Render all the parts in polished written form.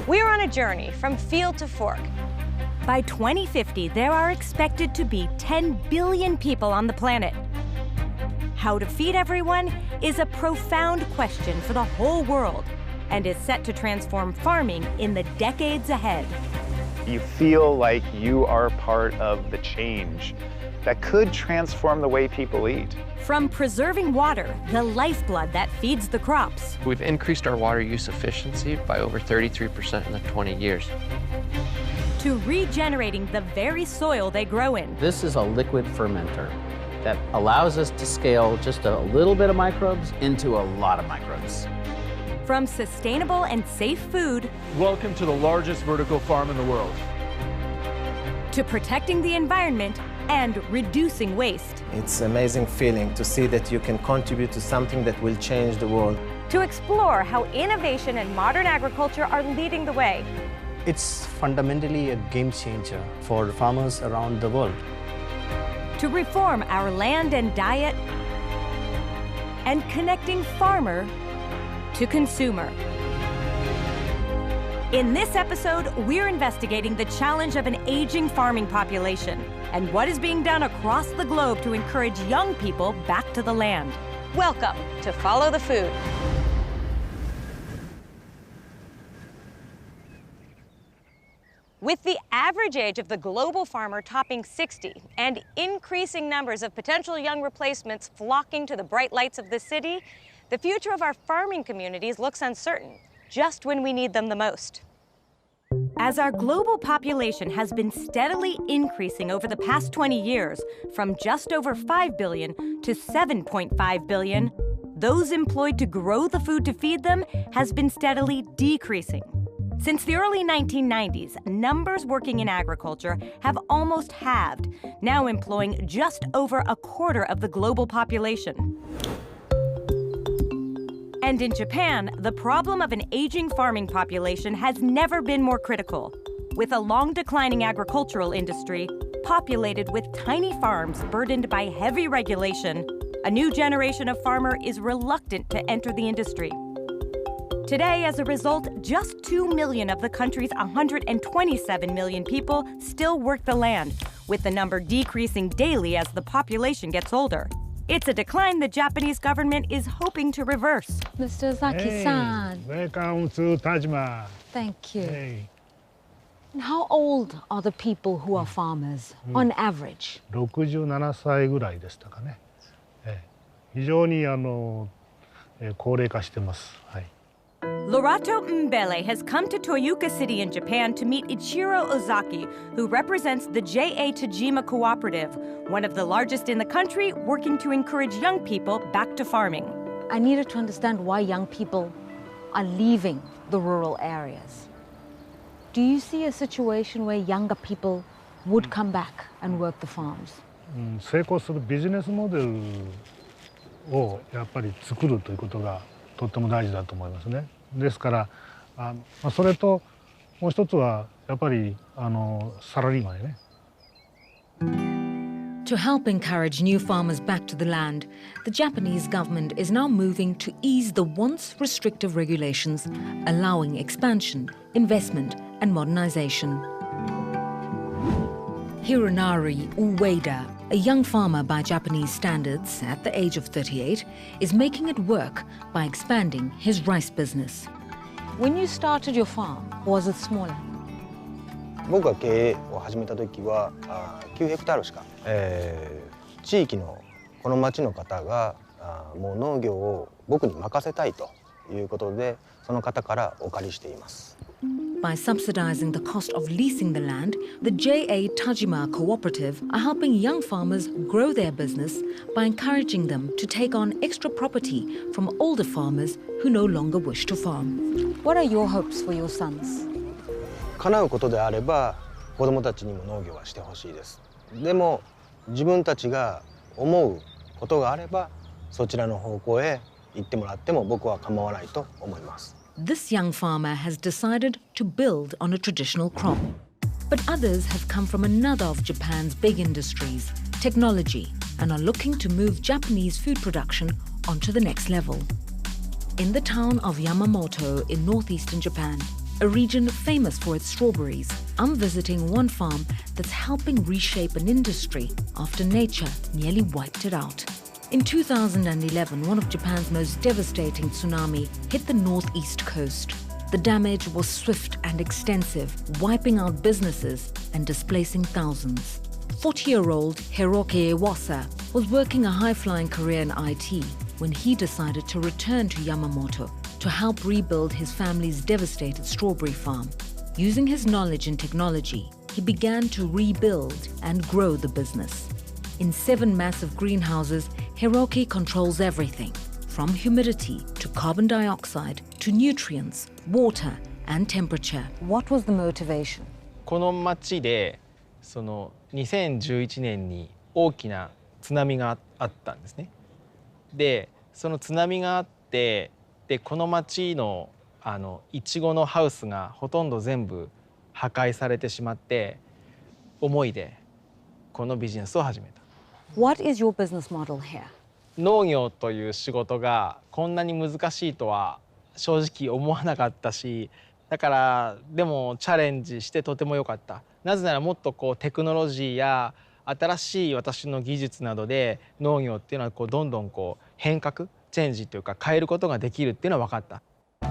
We're on a journey from field to fork. By 2050, there are expected to be 10 billion people on the planet. How to feed everyone is a profound question for the whole world and is set to transform farming in the decades ahead. You feel like you are part of the change that could transform the way people eat. From preserving water, the lifeblood that feeds the crops. We've increased our water use efficiency by over 33% in the 20 years. To regenerating the very soil they grow in. This is a liquid fermenter that allows us to scale just a little bit of microbes into a lot of microbes. From sustainable and safe food. Welcome to the largest vertical farm in the world. To protecting the environment and reducing waste. It's an amazing feeling to see that you can contribute to something that will change the world. To explore how innovation and modern agriculture are leading the way. It's fundamentally a game changer for farmers around the world. To reform our land and diet, and connecting farmer to consumer. In this episode, we're investigating the challenge of an aging farming population and what is being done across the globe to encourage young people back to the land. Welcome to Follow the Food. With the average age of the global farmer topping 60 and increasing numbers of potential young replacements flocking to the bright lights of the city, the future of our farming communities looks uncertain, just when we need them the most. As our global population has been steadily increasing over the past 20 years, from just over 5 billion to 7.5 billion, those employed to grow the food to feed them has been steadily decreasing. Since the early 1990s, numbers working in agriculture have almost halved, now employing just over a quarter of the global population. And in Japan, the problem of an aging farming population has never been more critical. With a long declining agricultural industry, populated with tiny farms burdened by heavy regulation, a new generation of farmer is reluctant to enter the industry. Today, as a result, just 2 million of the country's 127 million people still work the land, with the number decreasing daily as the population gets older. It's a decline the Japanese government is hoping to reverse. Mr. Zaki-san. Welcome to Tajima. Thank you. Hey. And how old are the people who are farmers, on average? 67歳ぐらいでしたかね。非常に高齢化してます。はい。 Lorato Mbele has come to Toyuka City in Japan to meet Ichiro Ozaki, who represents the J.A. Tajima Cooperative, one of the largest in the country, working to encourage young people back to farming. I needed to understand why young people are leaving the rural areas. Do you see a situation where younger people would come back and work the farms? 成功するビジネスモデルをやっぱり作るということがとっても大事だと思いますね。ですからそれともう一つはやっぱりサラリーマンね。To help encourage new farmers back to the land, the Japanese government is now moving to ease the once restrictive regulations, allowing expansion, investment, and modernization. Hironari Ueda, a young farmer by Japanese standards at the age of 38, is making it work by expanding his rice business. When you started your farm, was it smaller? 僕が経営を始めた時は9ヘクタールしか、地域のこの町の方がもう農業を僕に任せたいということでその方からお借りしています。By subsidizing the cost of leasing the land, the J.A. Tajima Cooperative are helping young farmers grow their business by encouraging them to take on extra property from older farmers who no longer wish to farm. What are your hopes for your sons? 叶うことであれば子どもたちにも農業はしてほしいです。でも自分たちが思うことがあればそちらの方向へ行ってもらっても僕は構わないと思います。This young farmer has decided to build on a traditional crop. But others have come from another of Japan's big industries, technology, and are looking to move Japanese food production onto the next level. In the town of Yamamoto in northeastern Japan, a region famous for its strawberries, I'm visiting one farm that's helping reshape an industry after nature nearly wiped it out. In 2011, one of Japan's most devastating tsunami hit the northeast coast. The damage was swift and extensive, wiping out businesses and displacing thousands. 40-year-old Hiroki Iwasa was working a high-flying career in IT when he decided to return to Yamamoto to help rebuild his family's devastated strawberry farm. Using his knowledge and technology, he began to rebuild and grow the business. In 7 massive greenhouses, Hiroki controls everything, from humidity to carbon dioxide to nutrients, water and temperature. What was the motivation? この町で2011年に大きな津波があったんですね。で、その津波があって、でこの町のイチゴのハウスがほとんど全部破壊されてしまって、思いでこのビジネスを始めた。What is your business model here? 農業という仕事がこんなに難しいとは正直思わなかったし、だからでもチャレンジしてとても良かった。なぜならもっとテクノロジーや新しい私の技術などで農業っていうのはどんどん変革、チェンジというか変えることができるっていうのは分かった。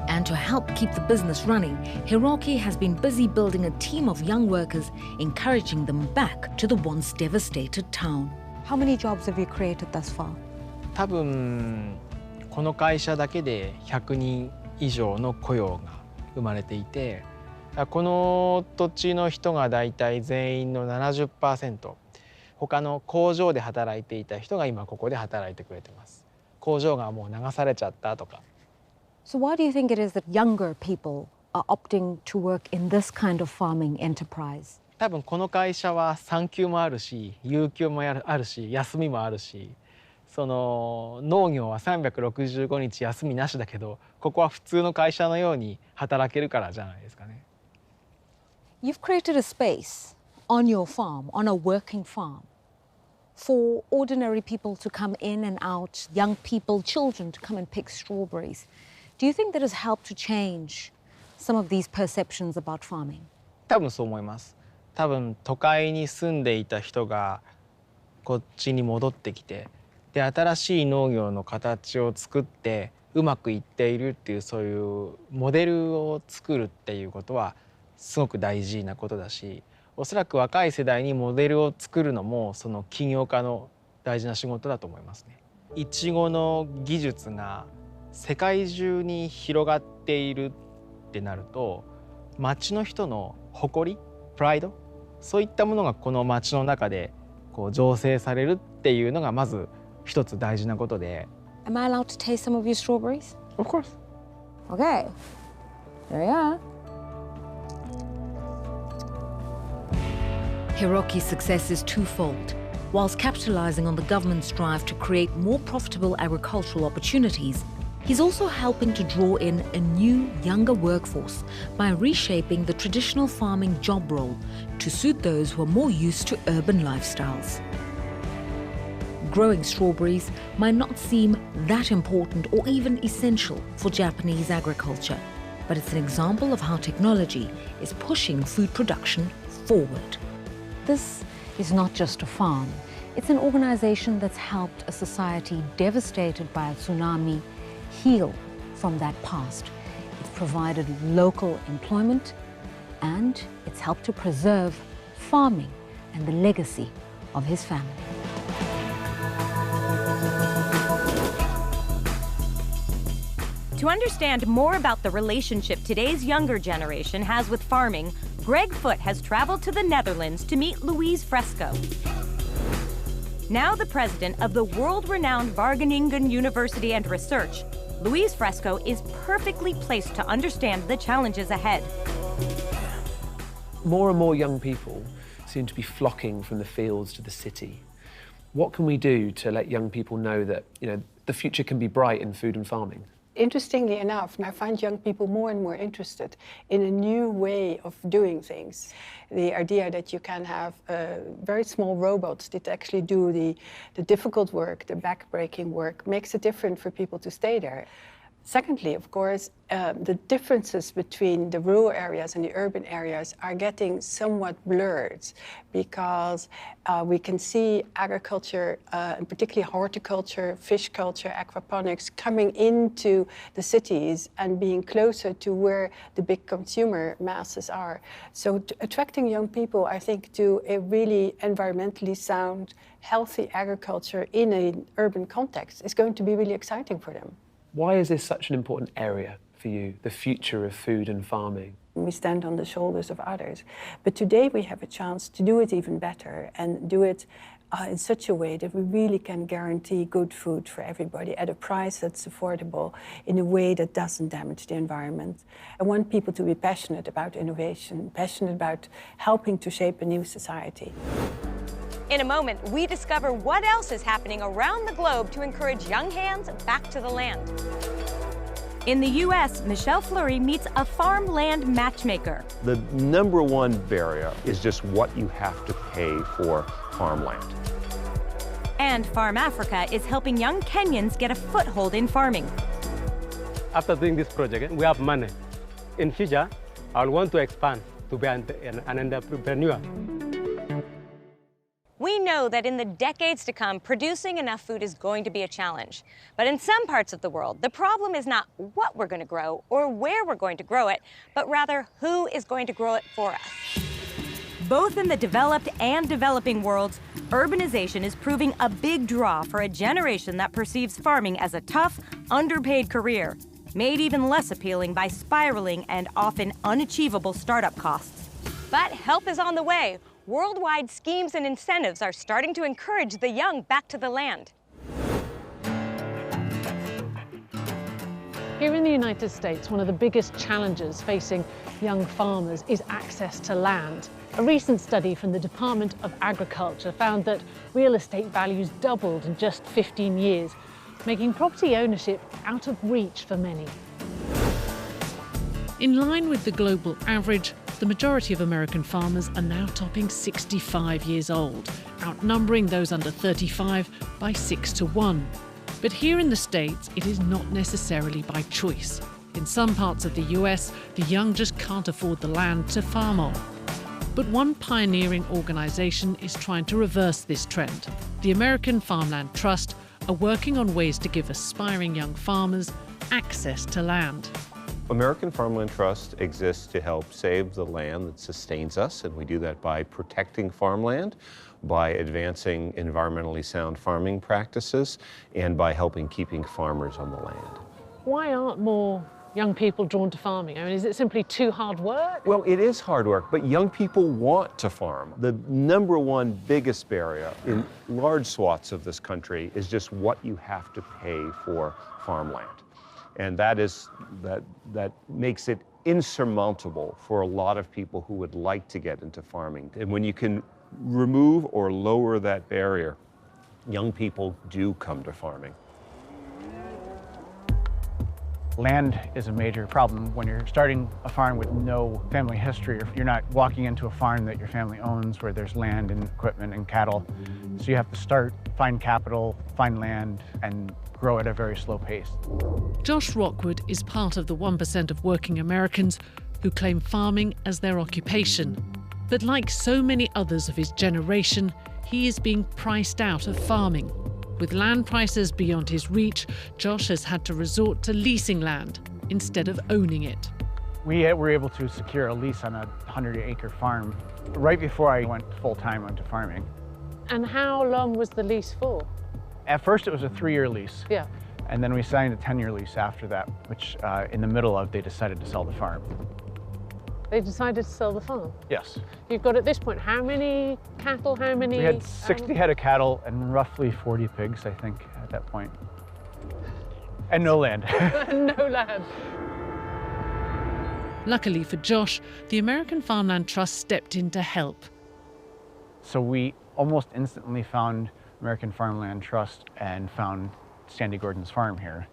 And to help keep the business running, Hiroki has been busy building a team of young workers, encouraging them back to the once devastated town. How many jobs have you created thus far? 多分この会社だけで100人以上の雇用が生まれていて、この土地の人がだいたい全員の 70%、他の工場で働いていた人が今ここで働いてくれてます。工場がもう流されちゃったとか。So why do you think it is that younger people are opting to work in this kind of farming enterprise? 多分この会社は産休もあるし、有給もあるし、休みもあるし、農業は365日休みなしだけど、ここは普通の会社のように働けるからじゃないですかね。You've created a space on your farm, on a working farm, for ordinary people to come in and out, young people, children to come and pick strawberries. Do you think that has helped to change some of these perceptions about farming? 多分そう思います。多分都会に住んでいた人がこっちに戻ってきて、で新しい農業の形を作ってうまくいっているっていう、そういうモデルを作るっていうことはすごく大事なことだし、おそらく若い世代にモデルを作るのもその起業家の大事な仕事だと思いますね。イチゴの技術が世界中に広がっているってなると、町の人の誇り、プライド、そういったものがこの町の中で醸成されるっていうのがまず一つ大事なことで。Am I allowed to taste some of your strawberries? Of course. Okay. There you are. Hiroki's success is twofold. Whilst capitalizing on the government's drive to create more profitable agricultural opportunities, he's also helping to draw in a new, younger workforce by reshaping the traditional farming job role to suit those who are more used to urban lifestyles. Growing strawberries might not seem that important or even essential for Japanese agriculture, but it's an example of how technology is pushing food production forward. This is not just a farm. It's an organization that's helped a society devastated by a tsunami heal from that past. It's provided local employment, and it's helped to preserve farming and the legacy of his family. To understand more about the relationship today's younger generation has with farming, Greg Foote has traveled to the Netherlands to meet Louise Fresco. Now the president of the world-renowned Wageningen University and Research, Louise Fresco is perfectly placed to understand the challenges ahead. More and more young people seem to be flocking from the fields to the city. What can we do to let young people know that, the future can be bright in food and farming? Interestingly enough, I find young people more and more interested in a new way of doing things. The idea that you can have very small robots that actually do the difficult work, the back-breaking work, makes it different for people to stay there. Secondly, of course, the differences between the rural areas and the urban areas are getting somewhat blurred because we can see agriculture, and particularly horticulture, fish culture, aquaponics, coming into the cities and being closer to where the big consumer masses are. So attracting young people, I think, to a really environmentally sound, healthy agriculture in an urban context is going to be really exciting for them. Why is this such an important area for you, the future of food and farming? We stand on the shoulders of others. But today we have a chance to do it even better and do it in such a way that we really can guarantee good food for everybody at a price that's affordable in a way that doesn't damage the environment. I want people to be passionate about innovation, passionate about helping to shape a new society. In a moment, we discover what else is happening around the globe to encourage young hands back to the land. In the U.S., Michelle Fleury meets a farmland matchmaker. The number one barrier is just what you have to pay for farmland. And Farm Africa is helping young Kenyans get a foothold in farming. After doing this project, we have money. In future, I want to expand to be an entrepreneur. We know that in the decades to come, producing enough food is going to be a challenge. But in some parts of the world, the problem is not what we're going to grow or where we're going to grow it, but rather who is going to grow it for us. Both in the developed and developing worlds, urbanization is proving a big draw for a generation that perceives farming as a tough, underpaid career, made even less appealing by spiraling and often unachievable startup costs. But help is on the way. Worldwide schemes and incentives are starting to encourage the young back to the land. Here in the United States, one of the biggest challenges facing young farmers is access to land. A recent study from the Department of Agriculture found that real estate values doubled in just 15 years, making property ownership out of reach for many. In line with the global average, the majority of American farmers are now topping 65 years old, outnumbering those under 35 by 6 to 1. But here in the States, it is not necessarily by choice. In some parts of the US, the young just can't afford the land to farm on. But one pioneering organisation is trying to reverse this trend. The American Farmland Trust are working on ways to give aspiring young farmers access to land. American Farmland Trust exists to help save the land that sustains us, and we do that by protecting farmland, by advancing environmentally sound farming practices, and by helping keeping farmers on the land. Why aren't more young people drawn to farming? I mean, is it simply too hard work? Well, it is hard work, but young people want to farm. The number one biggest barrier in large swaths of this country is just what you have to pay for farmland. And that makes it insurmountable for a lot of people who would like to get into farming. And when you can remove or lower that barrier, young people do come to farming. Land is a major problem when you're starting a farm with no family history. You're not walking into a farm that your family owns where there's land and equipment and cattle. So you have to start, find capital, find land, and grow at a very slow pace. Josh Rockwood is part of the 1% of working Americans who claim farming as their occupation. But like so many others of his generation, he is being priced out of farming. With land prices beyond his reach, Josh has had to resort to leasing land instead of owning it. We were able to secure a lease on a 100-acre farm right before I went full-time onto farming. And how long was the lease for? At first it was a 3-year lease. Yeah. And then we signed a 10-year lease after that, which in the middle of they decided to sell the farm. They decided to sell the farm? Yes. You've got at this point how many cattle, how many? We had 60 head of cattle and roughly 40 pigs, I think, at that point. And no land. No land. Luckily for Josh, the American Farmland Trust stepped in to help. So we almost instantly found American Farmland Trust and found Sandy Gordon's farm here.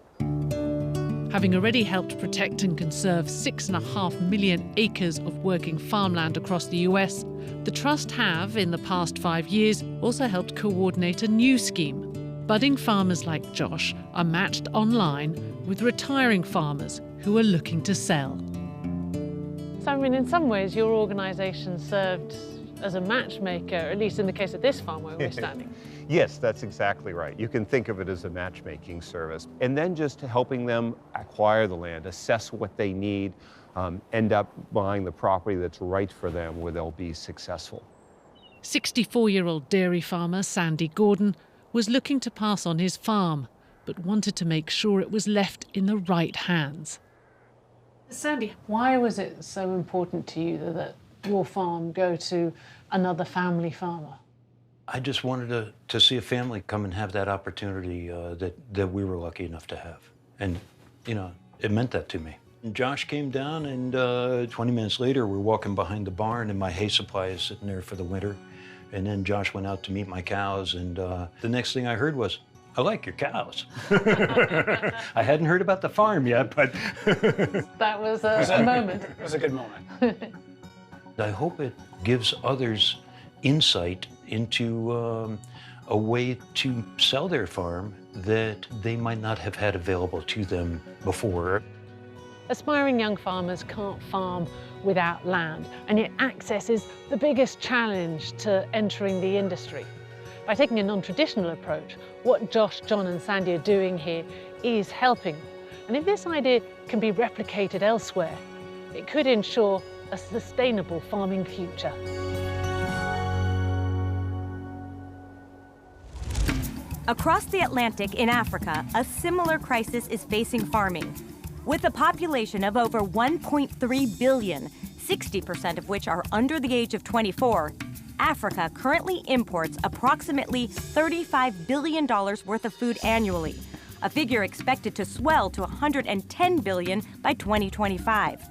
Having already helped protect and conserve 6.5 million acres of working farmland across the US, the Trust have, in the past 5 years, also helped coordinate a new scheme, budding farmers like Josh are matched online with retiring farmers who are looking to sell. So, I mean, in some ways, your organisation served as a matchmaker, at least in the case of this farm where we're standing. Yes, that's exactly right. You can think of it as a matchmaking service. And then just helping them acquire the land, assess what they need, end up buying the property that's right for them where they'll be successful. 64-year-old dairy farmer Sandy Gordon was looking to pass on his farm, but wanted to make sure it was left in the right hands. Sandy, why was it so important to you that your farm go to another family farmer? I just wanted to see a family come and have that opportunity that we were lucky enough to have. And, you know, it meant that to me. And Josh came down, and 20 minutes later, we're walking behind the barn, and my hay supply is sitting there for the winter. And then Josh went out to meet my cows, and the next thing I heard was, I like your cows. I hadn't heard about the farm yet, but... That was a moment. It was a good moment. I hope it gives others insight into a way to sell their farm that they might not have had available to them before. Aspiring young farmers can't farm without land, and yet access is the biggest challenge to entering the industry. By taking a non-traditional approach, what Josh, John and Sandy are doing here is helping. And if this idea can be replicated elsewhere, it could ensure a sustainable farming future. Across the Atlantic in Africa, a similar crisis is facing farming. With a population of over 1.3 billion, 60% of which are under the age of 24, Africa currently imports approximately $35 billion worth of food annually, a figure expected to swell to $110 billion by 2025.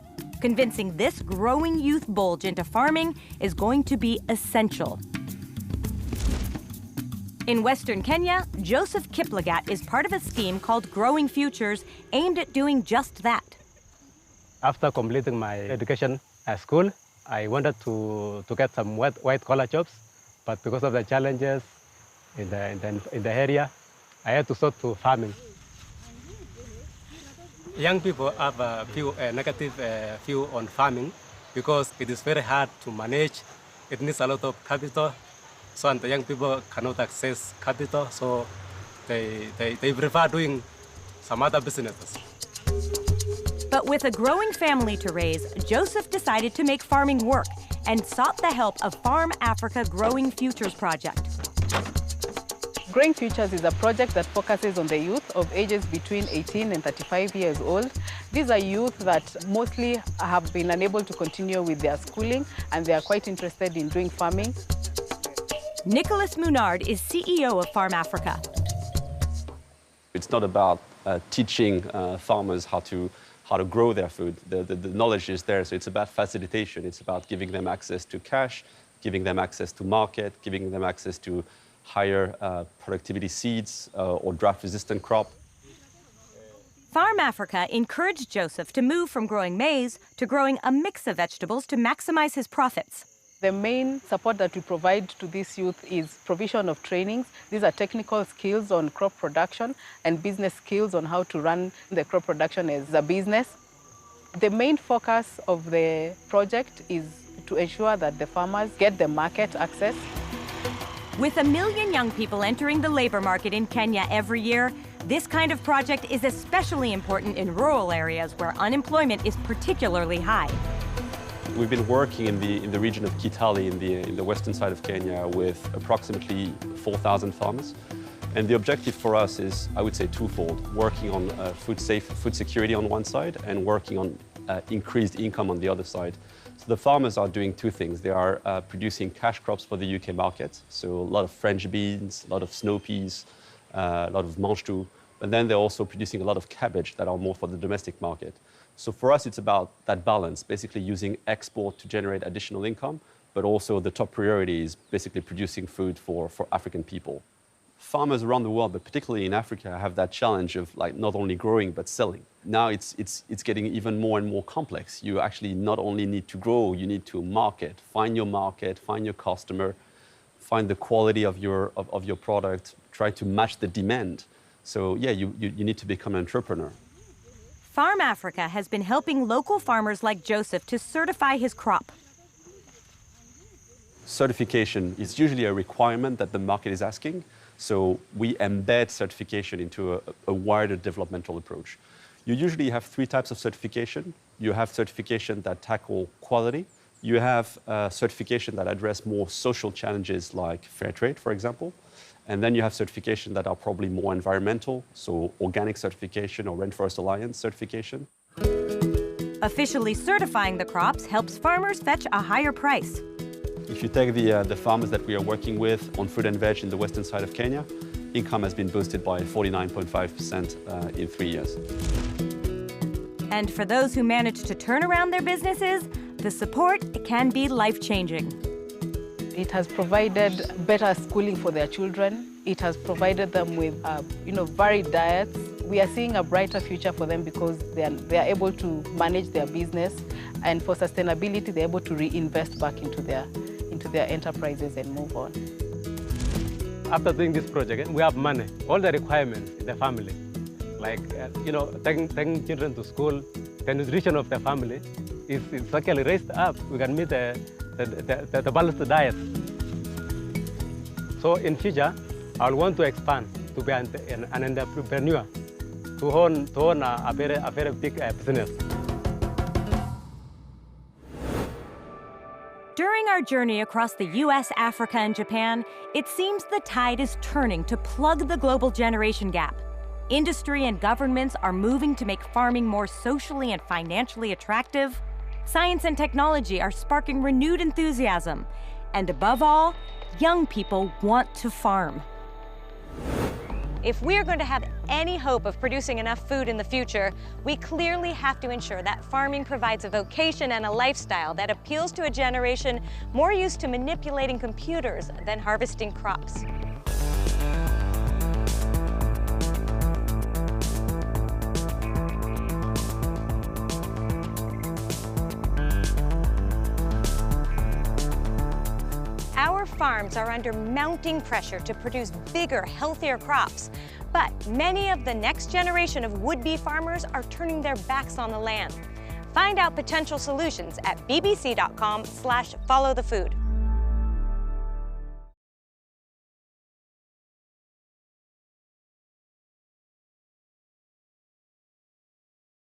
Convincing this growing youth bulge into farming is going to be essential. In Western Kenya, Joseph Kiplagat is part of a scheme called Growing Futures, aimed at doing just that. After completing my education at school, I wanted to get some white-collar jobs, but because of the challenges in the area, I had to sort to farming. Young people have a few negative view on farming because it is very hard to manage. It needs a lot of capital. So and the young people cannot access capital, so they prefer doing some other businesses. But with a growing family to raise, Joseph decided to make farming work and sought the help of Farm Africa Growing Futures project. Growing Futures is a project that focuses on the youth of ages between 18 and 35 years old. These are youth that mostly have been unable to continue with their schooling, and they are quite interested in doing farming. Nicholas Munard is CEO of Farm Africa. It's not about teaching farmers how to grow their food. The knowledge is there, so it's about facilitation. It's about giving them access to cash, giving them access to market, giving them access to higher productivity seeds or drought-resistant crop. Farm Africa encouraged Joseph to move from growing maize to growing a mix of vegetables to maximize his profits. The main support that we provide to this youth is provision of trainings. These are technical skills on crop production and business skills on how to run the crop production as a business. The main focus of the project is to ensure that the farmers get the market access. With 1 million young people entering the labor market in Kenya every year, this kind of project is especially important in rural areas where unemployment is particularly high. We've been working in the region of Kitale in the western side of Kenya with approximately 4,000 farmers. And the objective for us is, I would say, twofold: working on food security on one side and working on increased income on the other side. So the farmers are doing two things. They are producing cash crops for the UK market, so a lot of French beans, a lot of snow peas, a lot of manchou, but then they're also producing a lot of cabbage that are more for the domestic market. So for us, it's about that balance, basically using export to generate additional income, but also the top priority is basically producing food for African people. Farmers around the world, but particularly in Africa, have that challenge of not only growing, but selling. Now it's getting even more and more complex. You actually not only need to grow, you need to market, find your customer, find the quality of your product, try to match the demand. So yeah, you need to become an entrepreneur. Farm Africa has been helping local farmers like Joseph to certify his crop. Certification is usually a requirement that the market is asking, so we embed certification into a wider developmental approach. You usually have three types of certification. You have certification that tackle quality. You have certification that address more social challenges like fair trade, for example. And then you have certification that are probably more environmental, so organic certification or Rainforest Alliance certification. Officially certifying the crops helps farmers fetch a higher price. If you take the farmers that we are working with on fruit and veg in the western side of Kenya, income has been boosted by 49.5% in 3 years. And for those who manage to turn around their businesses, the support can be life-changing. It has provided better schooling for their children. It has provided them with, varied diets. We are seeing a brighter future for them because they are able to manage their business, and for sustainability, they're able to reinvest back into their enterprises and move on. After doing this project, we have money, all the requirements in the family, like taking children to school, the nutrition of the family is actually raised up. We can meet the balanced diet. So in future, I want to expand to be an entrepreneur, to own a very big business. During our journey across the US, Africa, and Japan, it seems the tide is turning to plug the global generation gap. Industry and governments are moving to make farming more socially and financially attractive. Science and technology are sparking renewed enthusiasm. And above all, young people want to farm. If we're going to have any hope of producing enough food in the future, we clearly have to ensure that farming provides a vocation and a lifestyle that appeals to a generation more used to manipulating computers than harvesting crops. Our farms are under mounting pressure to produce bigger, healthier crops. But many of the next generation of would-be farmers are turning their backs on the land. Find out potential solutions at bbc.com/followthefood.